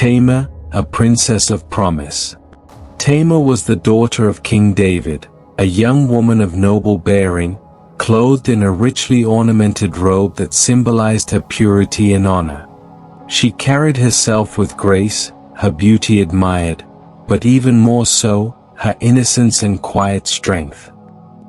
Tamar, a princess of promise. Tamar was the daughter of King David, a young woman of noble bearing, clothed in a richly ornamented robe that symbolized her purity and honor. She carried herself with grace, her beauty admired, but even more so, her innocence and quiet strength.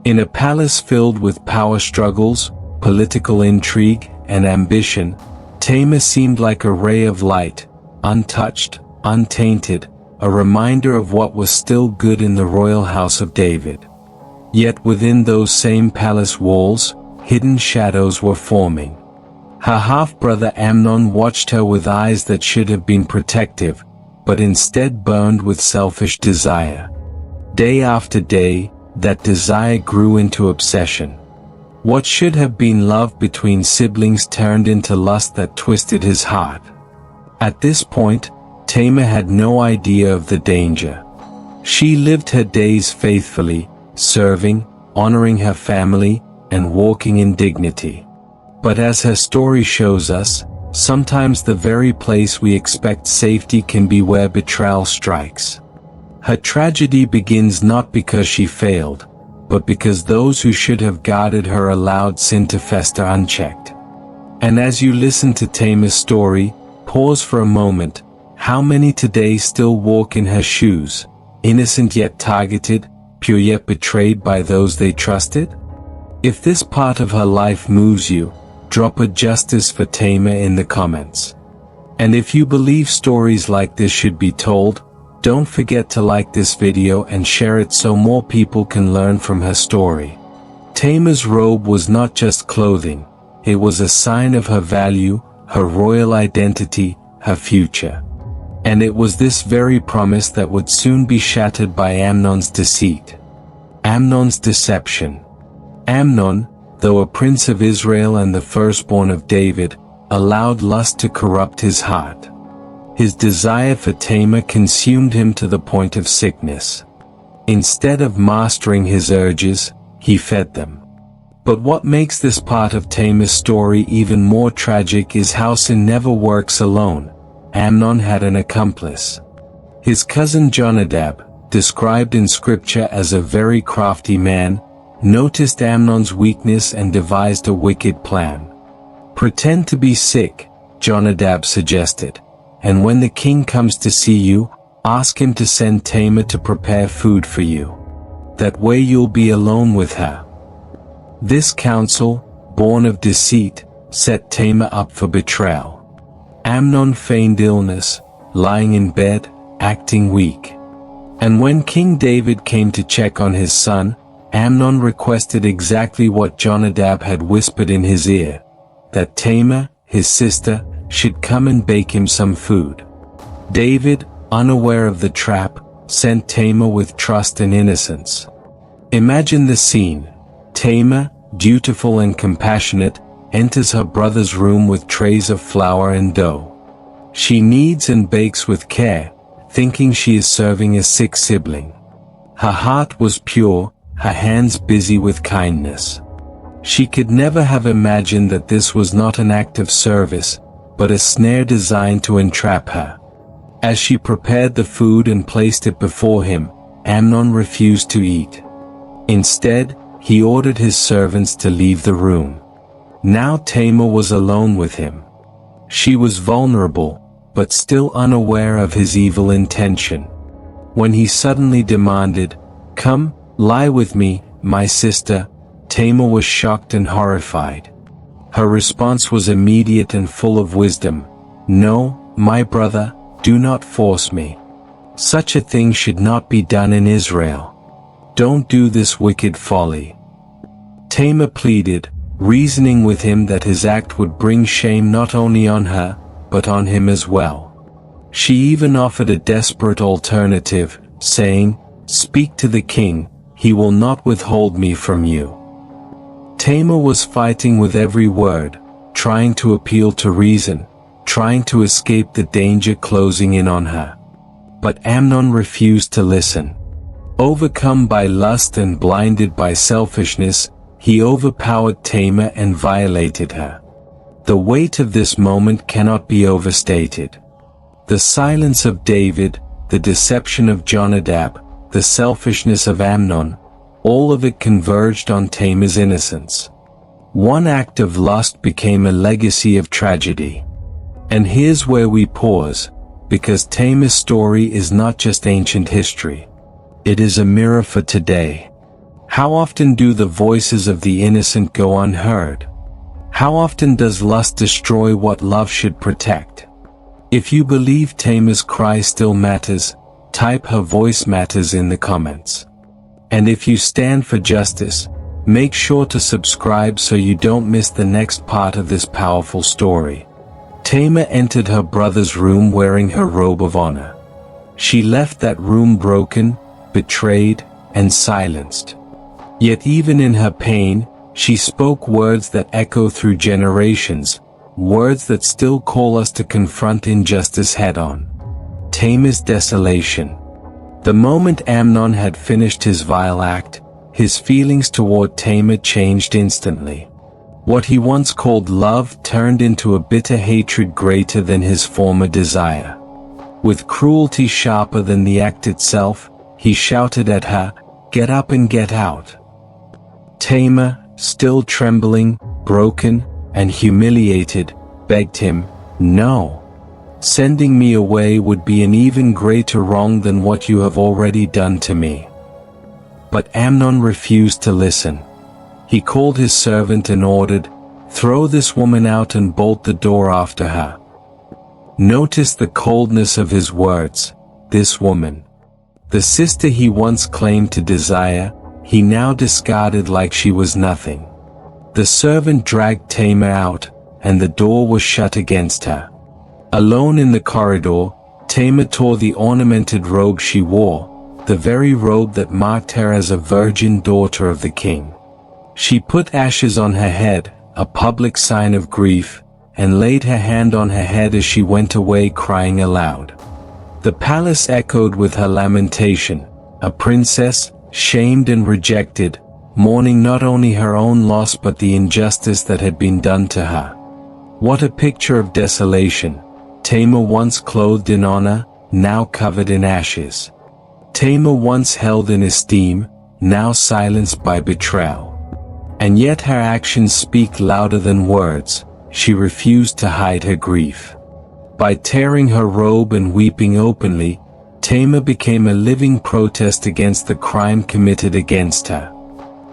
In a palace filled with power struggles, political intrigue, and ambition, Tamar seemed like a ray of light, untouched, untainted, a reminder of what was still good in the royal house of David. Yet within those same palace walls, hidden shadows were forming. Her half-brother Amnon watched her with eyes that should have been protective, but instead burned with selfish desire. Day after day, that desire grew into obsession. What should have been love between siblings turned into lust that twisted his heart. At this point, Tamar had no idea of the danger. She lived her days faithfully, serving, honoring her family, and walking in dignity. But as her story shows us, sometimes the very place we expect safety can be where betrayal strikes. Her tragedy begins not because she failed, but because those who should have guarded her allowed sin to fester unchecked. And as you listen to Tamar's story, pause for a moment. How many today still walk in her shoes, innocent yet targeted, pure yet betrayed by those they trusted? If this part of her life moves you, drop a justice for Tamar in the comments. And if you believe stories like this should be told, don't forget to like this video and share it so more people can learn from her story. Tamar's robe was not just clothing, it was a sign of her value, her royal identity, her future. And it was this very promise that would soon be shattered by Amnon's deceit. Amnon's deception. Amnon, though a prince of Israel and the firstborn of David, allowed lust to corrupt his heart. His desire for Tamar consumed him to the point of sickness. Instead of mastering his urges, he fed them. But what makes this part of Tamar's story even more tragic is how sin never works alone. Amnon had an accomplice. His cousin Jonadab, described in scripture as a very crafty man, noticed Amnon's weakness and devised a wicked plan. Pretend to be sick, Jonadab suggested, and when the king comes to see you, ask him to send Tamar to prepare food for you. That way you'll be alone with her. This counsel, born of deceit, set Tamar up for betrayal. Amnon feigned illness, lying in bed, acting weak. And when King David came to check on his son, Amnon requested exactly what Jonadab had whispered in his ear, that Tamar, his sister, should come and bake him some food. David, unaware of the trap, sent Tamar with trust and innocence. Imagine the scene. Tamar, dutiful and compassionate, enters her brother's room with trays of flour and dough. She kneads and bakes with care, thinking she is serving a sick sibling. Her heart was pure, her hands busy with kindness. She could never have imagined that this was not an act of service, but a snare designed to entrap her. As she prepared the food and placed it before him, Amnon refused to eat. Instead, he ordered his servants to leave the room. Now Tamar was alone with him. She was vulnerable, but still unaware of his evil intention. When he suddenly demanded, "Come, lie with me, my sister," Tamar was shocked and horrified. Her response was immediate and full of wisdom. "No, my brother, do not force me. Such a thing should not be done in Israel. Don't do this wicked folly." Tamar pleaded, reasoning with him that his act would bring shame not only on her, but on him as well. She even offered a desperate alternative, saying, "Speak to the king, he will not withhold me from you." Tamar was fighting with every word, trying to appeal to reason, trying to escape the danger closing in on her. But Amnon refused to listen. Overcome by lust and blinded by selfishness, he overpowered Tamar and violated her. The weight of this moment cannot be overstated. The silence of David, the deception of Jonadab, the selfishness of Amnon, all of it converged on Tamar's innocence. One act of lust became a legacy of tragedy. And here's where we pause, because Tamar's story is not just ancient history. It is a mirror for today. How often do the voices of the innocent go unheard? How often does lust destroy what love should protect? If you believe Tamar's cry still matters, type "her voice matters" in the comments. And if you stand for justice, make sure to subscribe so you don't miss the next part of this powerful story. Tamar entered her brother's room wearing her robe of honor. She left that room broken, betrayed, and silenced. Yet even in her pain, she spoke words that echo through generations, words that still call us to confront injustice head-on. Tamar's desolation. The moment Amnon had finished his vile act, his feelings toward Tamar changed instantly. What he once called love turned into a bitter hatred greater than his former desire. With cruelty sharper than the act itself, he shouted at her, "Get up and get out." Tamar, still trembling, broken, and humiliated, begged him, "No. Sending me away would be an even greater wrong than what you have already done to me." But Amnon refused to listen. He called his servant and ordered, "Throw this woman out and bolt the door after her." Notice the coldness of his words. This woman, the sister he once claimed to desire, he now discarded like she was nothing. The servant dragged Tamar out, and the door was shut against her. Alone in the corridor, Tamar tore the ornamented robe she wore, the very robe that marked her as a virgin daughter of the king. She put ashes on her head, a public sign of grief, and laid her hand on her head as she went away crying aloud. The palace echoed with her lamentation, a princess, shamed and rejected, mourning not only her own loss but the injustice that had been done to her. What a picture of desolation. Tamar once clothed in honor, now covered in ashes. Tamar once held in esteem, now silenced by betrayal. And yet her actions speak louder than words. She refused to hide her grief. By tearing her robe and weeping openly, Tamar became a living protest against the crime committed against her.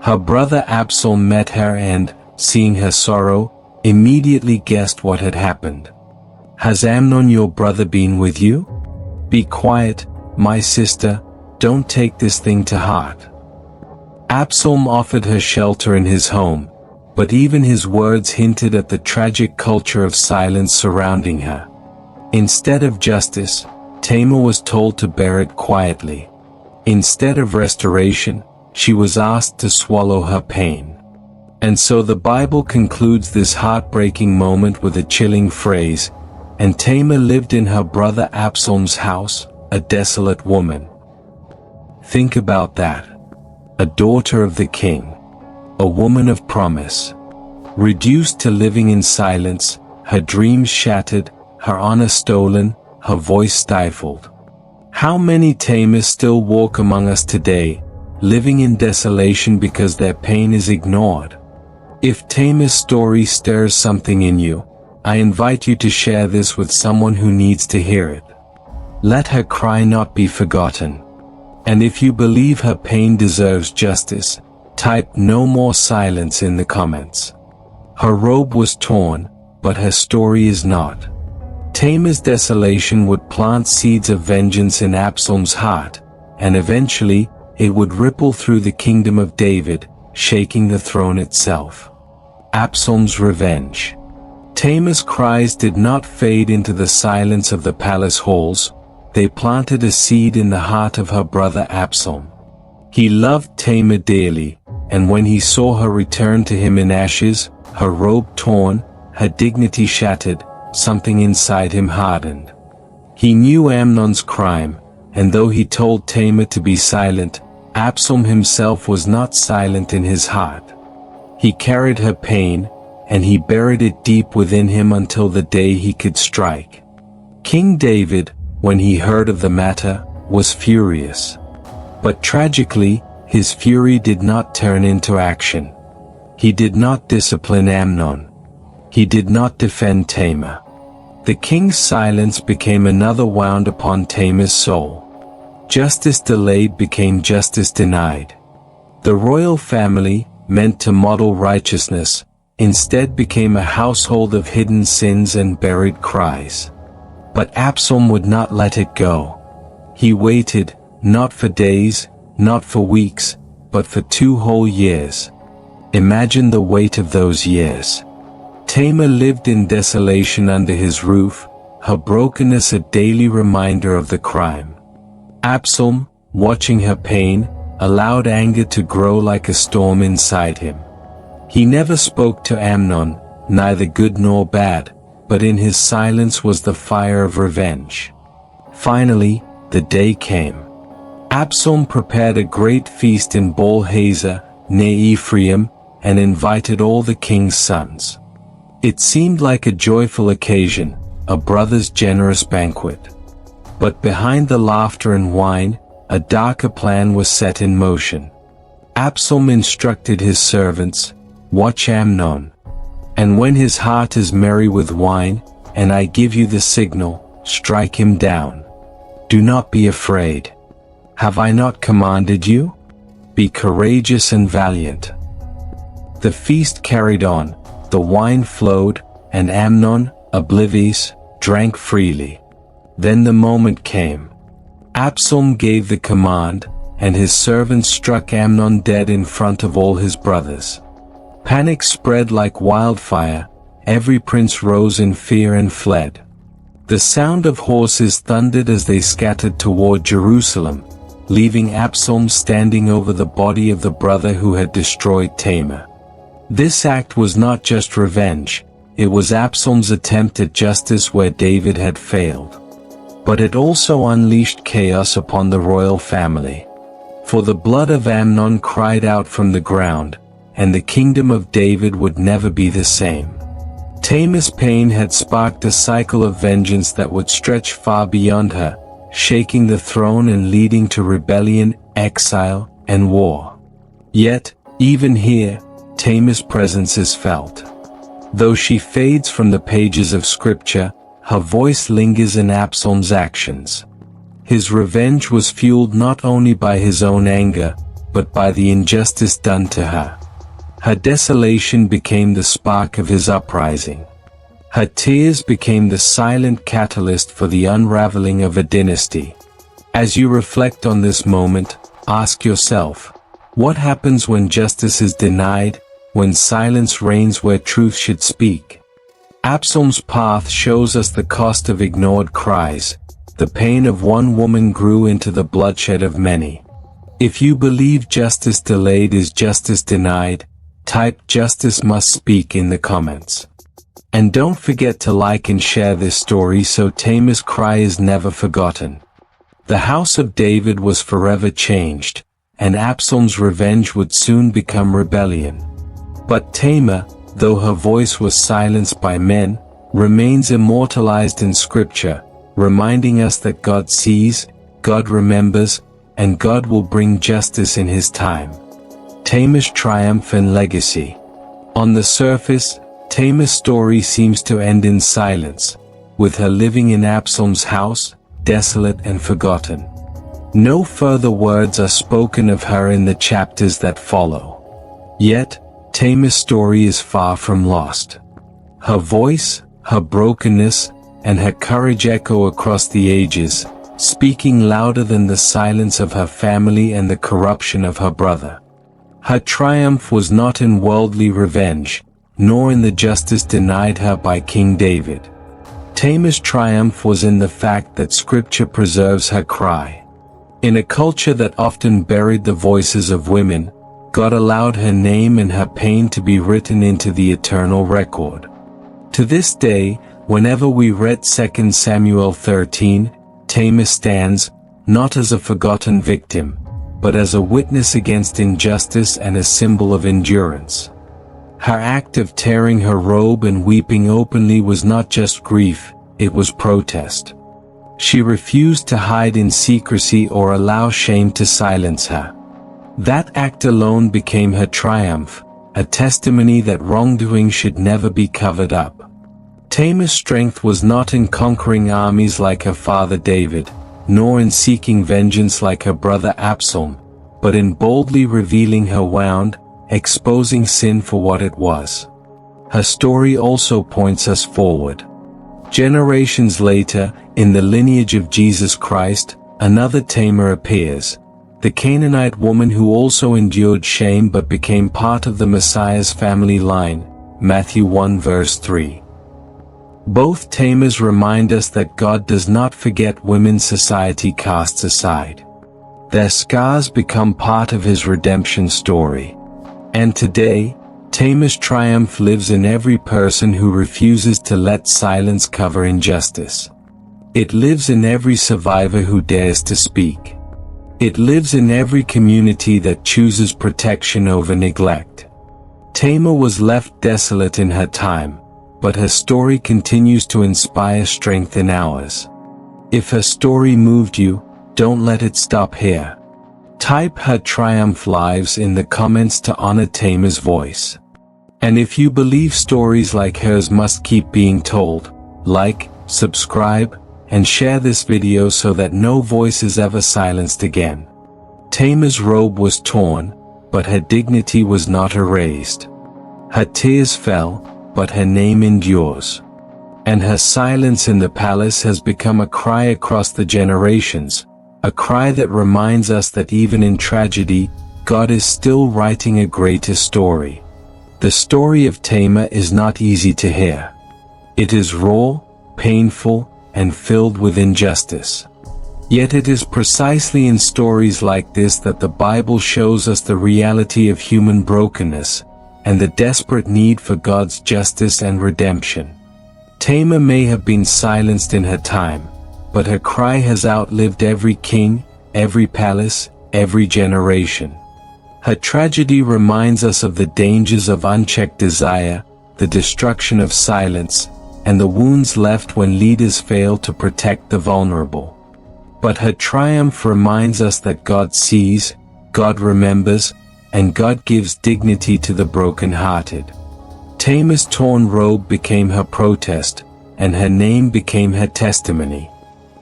Her brother Absalom met her and, seeing her sorrow, immediately guessed what had happened. "Has Amnon your brother been with you? Be quiet, my sister, don't take this thing to heart." Absalom offered her shelter in his home, but even his words hinted at the tragic culture of silence surrounding her. Instead of justice, Tamar was told to bear it quietly. Instead of restoration, she was asked to swallow her pain. And so the Bible concludes this heartbreaking moment with a chilling phrase, "And Tamar lived in her brother Absalom's house, a desolate woman." Think about that. A daughter of the king. A woman of promise. Reduced to living in silence, her dreams shattered, her honor stolen, her voice stifled. How many Tamars still walk among us today, living in desolation because their pain is ignored? If Tamar's story stirs something in you, I invite you to share this with someone who needs to hear it. Let her cry not be forgotten. And if you believe her pain deserves justice, type "no more silence" in the comments. Her robe was torn, but her story is not. Tamar's desolation would plant seeds of vengeance in Absalom's heart, and eventually, it would ripple through the kingdom of David, shaking the throne itself. Absalom's revenge. Tamar's cries did not fade into the silence of the palace halls. They planted a seed in the heart of her brother Absalom. He loved Tamar dearly, and when he saw her return to him in ashes, her robe torn, her dignity shattered, something inside him hardened. He knew Amnon's crime, and though he told Tamar to be silent, Absalom himself was not silent in his heart. He carried her pain, and he buried it deep within him until the day he could strike. King David, when he heard of the matter, was furious. But tragically, his fury did not turn into action. He did not discipline Amnon. He did not defend Tamar. The king's silence became another wound upon Tamar's soul. Justice delayed became justice denied. The royal family, meant to model righteousness, instead became a household of hidden sins and buried cries. But Absalom would not let it go. He waited, not for days, not for weeks, but for 2 whole years. Imagine the weight of those years. Tamar lived in desolation under his roof, her brokenness a daily reminder of the crime. Absalom, watching her pain, allowed anger to grow like a storm inside him. He never spoke to Amnon, neither good nor bad, but in his silence was the fire of revenge. Finally, the day came. Absalom prepared a great feast in Baal Hazor, near Ephraim, and invited all the king's sons. It seemed like a joyful occasion, a brother's generous banquet. But behind the laughter and wine, a darker plan was set in motion. Absalom instructed his servants, "Watch Amnon. And when his heart is merry with wine, and I give you the signal, strike him down. Do not be afraid. Have I not commanded you? Be courageous and valiant." The feast carried on, the wine flowed, and Amnon, oblivious, drank freely. Then the moment came. Absalom gave the command, and his servants struck Amnon dead in front of all his brothers. Panic spread like wildfire, every prince rose in fear and fled. The sound of horses thundered as they scattered toward Jerusalem, leaving Absalom standing over the body of the brother who had destroyed Tamar. This act was not just revenge, it was Absalom's attempt at justice where David had failed. But it also unleashed chaos upon the royal family. For the blood of Amnon cried out from the ground, and the kingdom of David would never be the same. Tamar's pain had sparked a cycle of vengeance that would stretch far beyond her, shaking the throne and leading to rebellion, exile, and war. Yet, even here, Tamar's presence is felt. Though she fades from the pages of scripture, her voice lingers in Absalom's actions. His revenge was fueled not only by his own anger, but by the injustice done to her. Her desolation became the spark of his uprising. Her tears became the silent catalyst for the unraveling of a dynasty. As you reflect on this moment, ask yourself, what happens when justice is denied, when silence reigns where truth should speak? Absalom's path shows us the cost of ignored cries. The pain of one woman grew into the bloodshed of many. If you believe justice delayed is justice denied, type "justice must speak" in the comments. And don't forget to like and share this story so Tamar's cry is never forgotten. The house of David was forever changed, and Absalom's revenge would soon become rebellion. But Tamar, though her voice was silenced by men, remains immortalized in Scripture, reminding us that God sees, God remembers, and God will bring justice in His time. Tamar's triumph and legacy. On the surface, Tamar's story seems to end in silence, with her living in Absalom's house, desolate and forgotten. No further words are spoken of her in the chapters that follow. Yet, Tamar's story is far from lost. Her voice, her brokenness, and her courage echo across the ages, speaking louder than the silence of her family and the corruption of her brother. Her triumph was not in worldly revenge, nor in the justice denied her by King David. Tamar's triumph was in the fact that Scripture preserves her cry. In a culture that often buried the voices of women, God allowed her name and her pain to be written into the eternal record. To this day, whenever we read 2 Samuel 13, Tamar stands, not as a forgotten victim, but as a witness against injustice and a symbol of endurance. Her act of tearing her robe and weeping openly was not just grief, it was protest. She refused to hide in secrecy or allow shame to silence her. That act alone became her triumph, a testimony that wrongdoing should never be covered up. Tamar's strength was not in conquering armies like her father David, nor in seeking vengeance like her brother Absalom, but in boldly revealing her wound, exposing sin for what it was. Her story also points us forward. Generations later, in the lineage of Jesus Christ, another Tamar appears, the Canaanite woman who also endured shame but became part of the Messiah's family line, Matthew 1 verse 3. Both Tamars remind us that God does not forget women society casts aside. Their scars become part of His redemption story. And today, Tamar's triumph lives in every person who refuses to let silence cover injustice. It lives in every survivor who dares to speak. It lives in every community that chooses protection over neglect. Tamar was left desolate in her time, but her story continues to inspire strength in ours. If her story moved you, don't let it stop here. Type her triumph lives in the comments to honor Tamar's voice. And if you believe stories like hers must keep being told, like, subscribe, and share this video so that no voice is ever silenced again. Tamar's robe was torn, but her dignity was not erased. Her tears fell, but her name endures. And her silence in the palace has become a cry across the generations, a cry that reminds us that even in tragedy, God is still writing a greater story. The story of Tamar is not easy to hear. It is raw, painful, and filled with injustice. Yet it is precisely in stories like this that the Bible shows us the reality of human brokenness, and the desperate need for God's justice and redemption. Tamar may have been silenced in her time, but her cry has outlived every king, every palace, every generation. Her tragedy reminds us of the dangers of unchecked desire, the destruction of silence, and the wounds left when leaders fail to protect the vulnerable. But her triumph reminds us that God sees, God remembers, and God gives dignity to the broken-hearted. Tamar's torn robe became her protest, and her name became her testimony.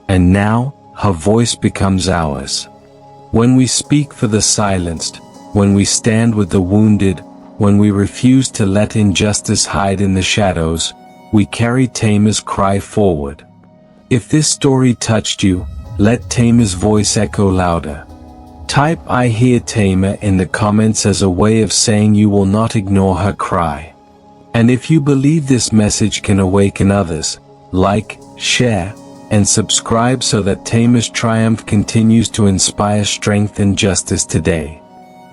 And now, her voice becomes ours. When we speak for the silenced, when we stand with the wounded, when we refuse to let injustice hide in the shadows, we carry Tamar's cry forward. If this story touched you, let Tamar's voice echo louder. Type "I hear Tamar" in the comments as a way of saying you will not ignore her cry. And if you believe this message can awaken others, like, share, and subscribe so that Tamar's triumph continues to inspire strength and justice today.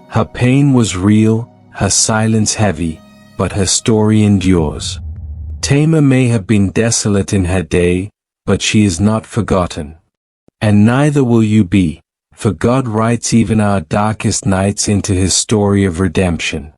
Her pain was real, her silence heavy, but her story endures. Tamar may have been desolate in her day, but she is not forgotten. And neither will you be, for God writes even our darkest nights into His story of redemption.